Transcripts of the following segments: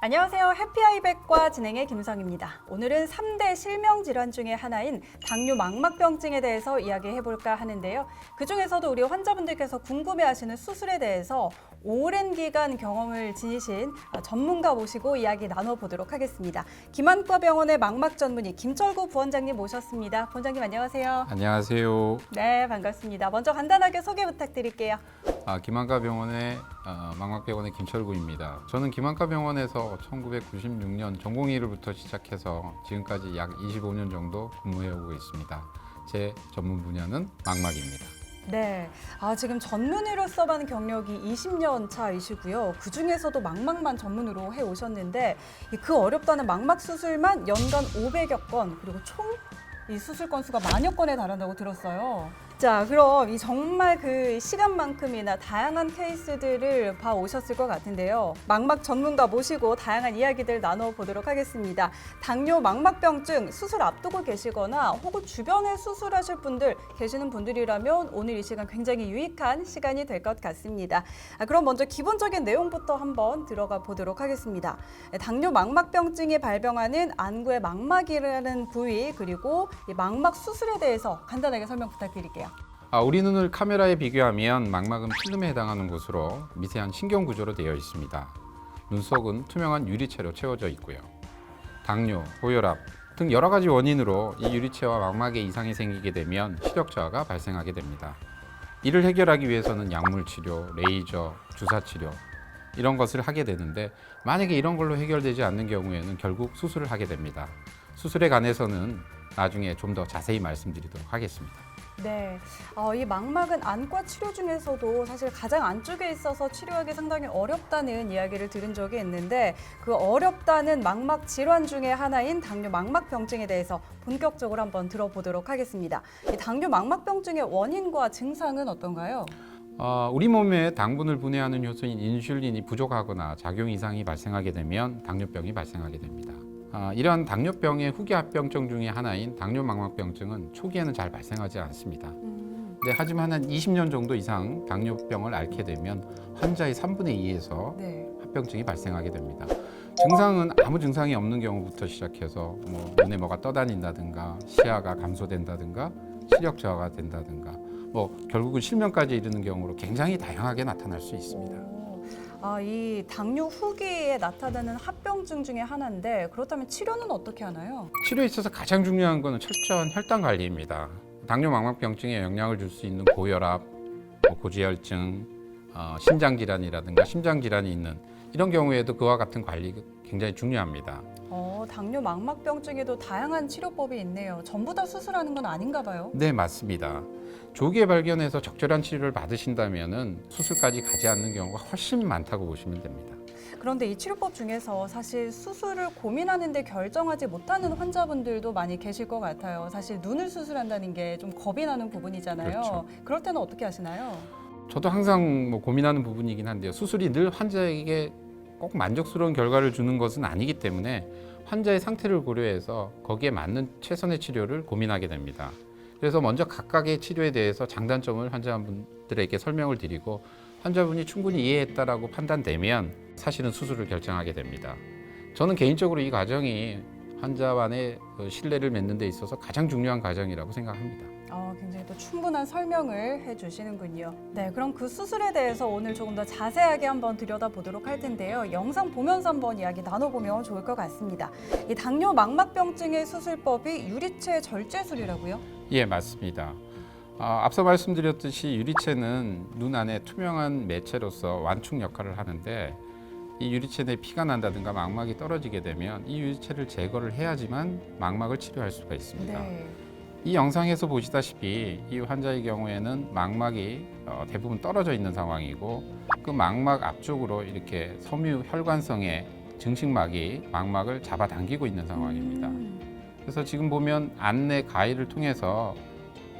안녕하세요. 해피아이백과 진행의 김성입니다. 오늘은 3대 실명 질환 중에 하나인 당뇨 망막병증에 대해서 이야기해볼까 하는데요. 그중에서도 우리 환자분들께서 궁금해하시는 수술에 대해서 오랜 기간 경험을 지니신 전문가 모시고 이야기 나눠보도록 하겠습니다. 김안과병원의 망막 전문의 김철구 부원장님 모셨습니다. 부원장님 안녕하세요. 안녕하세요. 네, 반갑습니다. 먼저 간단하게 소개 부탁드릴게요. 김안과병원의 망막병원의 김철구입니다. 저는 김안과병원에서 1996년 전공의로부터 시작해서 지금까지 약 25년 정도 근무해오고 있습니다. 제 전문 분야는 망막입니다. 네, 지금 전문의로서만 경력이 20년 차이시고요. 그중에서도 망막만 전문으로 해오셨는데 그 어렵다는 망막 수술만 연간 500여 건, 그리고 총 이 수술 건수가 만여 건에 달한다고 들었어요. 자, 그럼 이 정말 그 시간만큼이나 다양한 케이스들을 봐오셨을 것 같은데요. 망막 전문가 모시고 다양한 이야기들 나눠보도록 하겠습니다. 당뇨 망막병증 수술 앞두고 계시거나 혹은 주변에 수술하실 분들 계시는 분들이라면 오늘 이 시간 굉장히 유익한 시간이 될 것 같습니다. 그럼 먼저 기본적인 내용부터 한번 들어가 보도록 하겠습니다. 당뇨 망막병증이 발병하는 안구의 망막이라는 부위, 그리고 이 망막 수술에 대해서 간단하게 설명 부탁드릴게요. 우리 눈을 카메라에 비교하면 망막은 필름에 해당하는 곳으로 미세한 신경 구조로 되어 있습니다. 눈속은 투명한 유리체로 채워져 있고요. 당뇨, 고혈압 등 여러 가지 원인으로 이 유리체와 망막에 이상이 생기게 되면 시력 저하가 발생하게 됩니다. 이를 해결하기 위해서는 약물 치료, 레이저, 주사 치료 이런 것을 하게 되는데, 만약에 이런 걸로 해결되지 않는 경우에는 결국 수술을 하게 됩니다. 수술에 관해서는 나중에 좀 더 자세히 말씀드리도록 하겠습니다. 네, 이 망막은 안과 치료 중에서도 사실 가장 안쪽에 있어서 치료하기 상당히 어렵다는 이야기를 들은 적이 있는데, 그 어렵다는 망막 질환 중에 하나인 당뇨 망막병증에 대해서 본격적으로 한번 들어보도록 하겠습니다. 이 당뇨 망막병증의 원인과 증상은 어떤가요? 우리 몸에 당분을 분해하는 효소인 인슐린이 부족하거나 작용 이상이 발생하게 되면 당뇨병이 발생하게 됩니다. 이러한 당뇨병의 후기 합병증 중에 하나인 당뇨 망막병증은 초기에는 잘 발생하지 않습니다. 하지만 한 20년 정도 이상 당뇨병을 앓게 되면 환자의 3분의 2에서 합병증이 발생하게 됩니다. 증상은 아무 증상이 없는 경우부터 시작해서 눈에 뭐가 떠다닌다든가, 시야가 감소된다든가, 시력 저하가 된다든가, 결국은 실명까지 이르는 경우로 굉장히 다양하게 나타날 수 있습니다. 이 당뇨 후기에 나타나는 합병증 중에 하나인데, 그렇다면 치료는 어떻게 하나요? 치료에 있어서 가장 중요한 것은 철저한 혈당 관리입니다. 당뇨 망막병증에 영향을 줄 수 있는 고혈압, 고지혈증, 심장질환이라든가 심장질환이 있는 이런 경우에도 그와 같은 관리가 굉장히 중요합니다. 당뇨 망막병증에도 다양한 치료법이 있네요. 전부 다 수술하는 건 아닌가 봐요. 네, 맞습니다. 조기에 발견해서 적절한 치료를 받으신다면 수술까지 가지 않는 경우가 훨씬 많다고 보시면 됩니다. 그런데 이 치료법 중에서 사실 수술을 고민하는데 결정하지 못하는 환자분들도 많이 계실 것 같아요. 사실 눈을 수술한다는 게 좀 겁이 나는 부분이잖아요. 그렇죠. 그럴 때는 어떻게 하시나요? 저도 항상 고민하는 부분이긴 한데요. 수술이 늘 환자에게 꼭 만족스러운 결과를 주는 것은 아니기 때문에 환자의 상태를 고려해서 거기에 맞는 최선의 치료를 고민하게 됩니다. 그래서 먼저 각각의 치료에 대해서 장단점을 환자분들에게 설명을 드리고, 환자분이 충분히 이해했다라고 판단되면 사실은 수술을 결정하게 됩니다. 저는 개인적으로 이 과정이 환자와의 신뢰를 맺는 데 있어서 가장 중요한 과정이라고 생각합니다. 굉장히 또 충분한 설명을 해주시는군요. 네, 그럼 그 수술에 대해서 오늘 조금 더 자세하게 한번 들여다보도록 할 텐데요. 영상 보면서 한번 이야기 나눠보면 좋을 것 같습니다. 이 당뇨 망막병증의 수술법이 유리체 절제술이라고요? 예, 맞습니다. 앞서 말씀드렸듯이 유리체는 눈 안에 투명한 매체로서 완충 역할을 하는데, 이 유리체 내에 피가 난다든가 망막이 떨어지게 되면 이 유리체를 제거를 해야지만 망막을 치료할 수가 있습니다. 네. 이 영상에서 보시다시피 이 환자의 경우에는 망막이 대부분 떨어져 있는 상황이고, 그 망막 앞쪽으로 이렇게 섬유 혈관성의 증식막이 망막을 잡아당기고 있는 상황입니다. 그래서 지금 보면 안내 가위를 통해서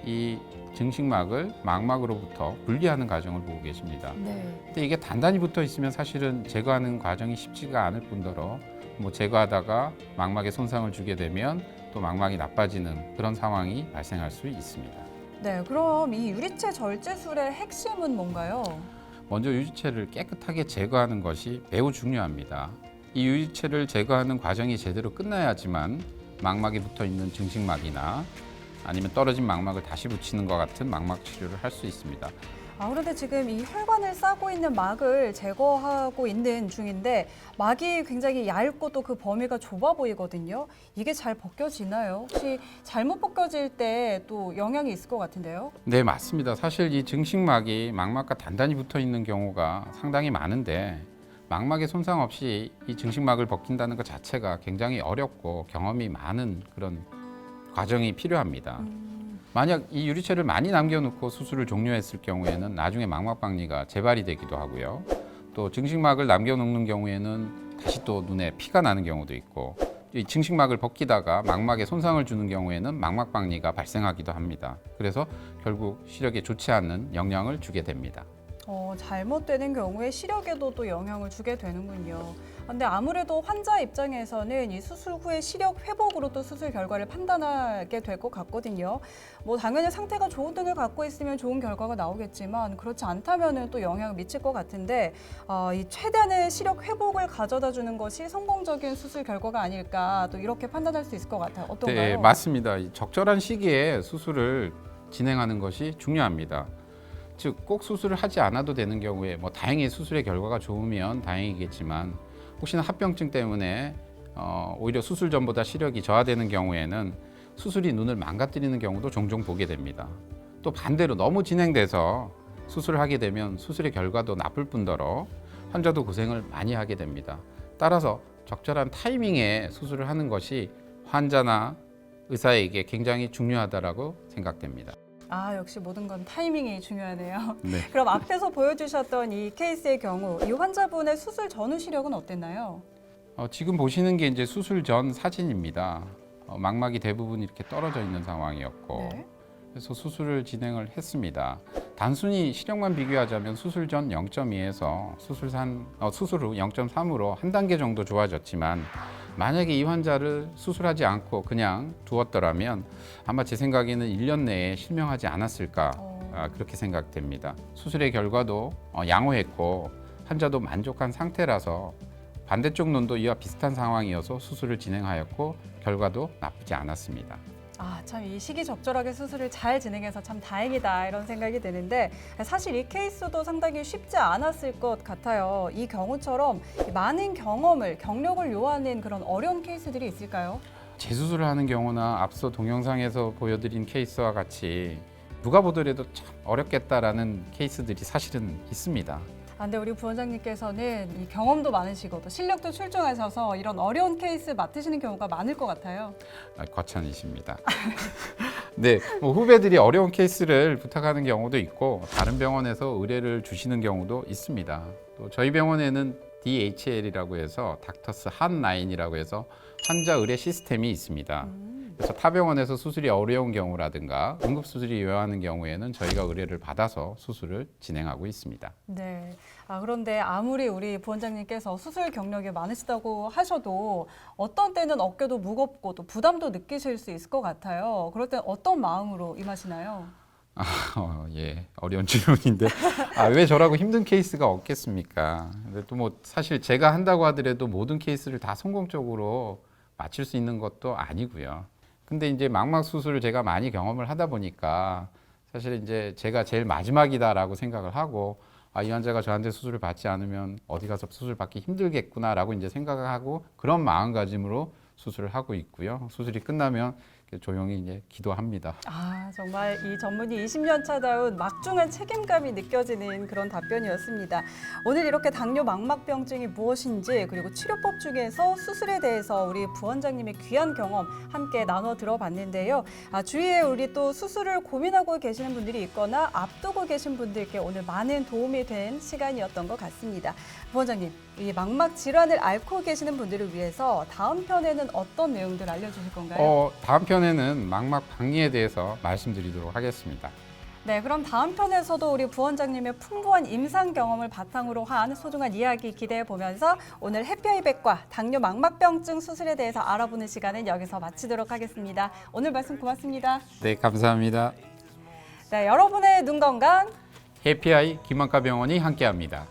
이 증식막을 망막으로부터 분리하는 과정을 보고 계십니다. 근데 이게 단단히 붙어 있으면 사실은 제거하는 과정이 쉽지가 않을 뿐더러 제거하다가 망막에 손상을 주게 되면 또 망막이 나빠지는 그런 상황이 발생할 수 있습니다. 네, 그럼 이 유리체 절제술의 핵심은 뭔가요? 먼저 유리체를 깨끗하게 제거하는 것이 매우 중요합니다. 이 유리체를 제거하는 과정이 제대로 끝나야지만 망막에 붙어 있는 증식막이나 아니면 떨어진 망막을 다시 붙이는 것 같은 망막 치료를 할 수 있습니다. 그런데 지금 이 혈관을 싸고 있는 막을 제거하고 있는 중인데 막이 굉장히 얇고 또 그 범위가 좁아 보이거든요. 이게 잘 벗겨지나요? 혹시 잘못 벗겨질 때 또 영향이 있을 것 같은데요? 네, 맞습니다. 사실 이 증식막이 망막과 단단히 붙어 있는 경우가 상당히 많은데 망막에 손상 없이 이 증식막을 벗긴다는 것 자체가 굉장히 어렵고 경험이 많은 그런 과정이 필요합니다. 만약 이 유리체를 많이 남겨놓고 수술을 종료했을 경우에는 나중에 망막 박리가 재발이 되기도 하고요. 또 증식막을 남겨놓는 경우에는 다시 또 눈에 피가 나는 경우도 있고, 이 증식막을 벗기다가 망막에 손상을 주는 경우에는 망막 박리가 발생하기도 합니다. 그래서 결국 시력에 좋지 않은 영향을 주게 됩니다. 잘못되는 경우에 시력에도 또 영향을 주게 되는군요. 근데 아무래도 환자 입장에서는 이 수술 후에 시력 회복으로 또 수술 결과를 판단하게 될 것 같거든요. 뭐 당연히 상태가 좋은 눈을 갖고 있으면 좋은 결과가 나오겠지만 그렇지 않다면은 또 영향을 미칠 것 같은데 이 최대한의 시력 회복을 가져다 주는 것이 성공적인 수술 결과가 아닐까 또 이렇게 판단할 수 있을 것 같아요. 어떤가요? 네, 맞습니다. 이 적절한 시기에 수술을 진행하는 것이 중요합니다. 즉, 꼭 수술을 하지 않아도 되는 경우에 뭐 다행히 수술의 결과가 좋으면 다행이겠지만 혹시나 합병증 때문에 오히려 수술 전보다 시력이 저하되는 경우에는 수술이 눈을 망가뜨리는 경우도 종종 보게 됩니다. 또 반대로 너무 진행돼서 수술을 하게 되면 수술의 결과도 나쁠 뿐더러 환자도 고생을 많이 하게 됩니다. 따라서 적절한 타이밍에 수술을 하는 것이 환자나 의사에게 굉장히 중요하다고 생각됩니다. 역시 모든 건 타이밍이 중요하네요. 네. 그럼 앞에서 보여주셨던 이 케이스의 경우 이 환자분의 수술 전후 시력은 어땠나요? 지금 보시는 게 이제 수술 전 사진입니다. 망막이 대부분 이렇게 떨어져 있는 상황이었고, 네. 그래서 수술을 진행을 했습니다. 단순히 시력만 비교하자면 수술 전 0.2에서 수술 후 0.3으로 한 단계 정도 좋아졌지만 만약에 이 환자를 수술하지 않고 그냥 두었더라면 아마 제 생각에는 1년 내에 실명하지 않았을까 그렇게 생각됩니다. 수술의 결과도 양호했고 환자도 만족한 상태라서 반대쪽 눈도 이와 비슷한 상황이어서 수술을 진행하였고 결과도 나쁘지 않았습니다. 참 이 시기적절하게 수술을 잘 진행해서 참 다행이다 이런 생각이 드는데 사실 이 케이스도 상당히 쉽지 않았을 것 같아요. 이 경우처럼 많은 경력을 요하는 그런 어려운 케이스들이 있을까요? 재수술을 하는 경우나 앞서 동영상에서 보여드린 케이스와 같이 누가 보더라도 참 어렵겠다라는 케이스들이 사실은 있습니다. 근데 우리 부원장님께서는 이 경험도 많으시고 또 실력도 출중하셔서 이런 어려운 케이스 맡으시는 경우가 많을 것 같아요. 과찬이십니다. 네, 뭐 후배들이 어려운 케이스를 부탁하는 경우도 있고 다른 병원에서 의뢰를 주시는 경우도 있습니다. 또 저희 병원에는 DHL이라고 해서 닥터스 핫라인이라고 해서 환자 의뢰 시스템이 있습니다. 그래서 타 병원에서 수술이 어려운 경우라든가 응급수술이 요하는 경우에는 저희가 의뢰를 받아서 수술을 진행하고 있습니다. 네. 그런데 아무리 우리 부원장님께서 수술 경력이 많으시다고 하셔도 어떤 때는 어깨도 무겁고 또 부담도 느끼실 수 있을 것 같아요. 그럴 땐 어떤 마음으로 임하시나요? 예, 어려운 질문인데 왜 저라고 힘든 케이스가 없겠습니까? 근데 또 뭐 사실 제가 한다고 하더라도 모든 케이스를 다 성공적으로 마칠 수 있는 것도 아니고요. 근데 이제 망막 수술을 제가 많이 경험을 하다 보니까 사실 이제 제가 제일 마지막이다라고 생각을 하고 이 환자가 저한테 수술을 받지 않으면 어디 가서 수술 받기 힘들겠구나라고 이제 생각을 하고 그런 마음가짐으로 수술을 하고 있고요. 수술이 끝나면 조용히 이제 기도합니다. 정말 이 전문의 20년 차다운 막중한 책임감이 느껴지는 그런 답변이었습니다. 오늘 이렇게 당뇨 망막병증이 무엇인지 그리고 치료법 중에서 수술에 대해서 우리 부원장님의 귀한 경험 함께 나눠 들어봤는데요. 주위에 우리 또 수술을 고민하고 계시는 분들이 있거나 앞두고 계신 분들께 오늘 많은 도움이 된 시간이었던 것 같습니다. 부원장님, 이 망막 질환을 앓고 계시는 분들을 위해서 다음 편에는 어떤 내용들 알려주실 건가요? 다음 편에는 망막 박리에 대해서 말씀드리도록 하겠습니다. 네, 그럼 다음 편에서도 우리 부원장님의 풍부한 임상 경험을 바탕으로 한 소중한 이야기 기대해 보면서 오늘 해피아이백과 당뇨 망막병증 수술에 대해서 알아보는 시간은 여기서 마치도록 하겠습니다. 오늘 말씀 고맙습니다. 네, 감사합니다. 네, 여러분의 눈 건강 해피아이 김한과 병원이 함께합니다.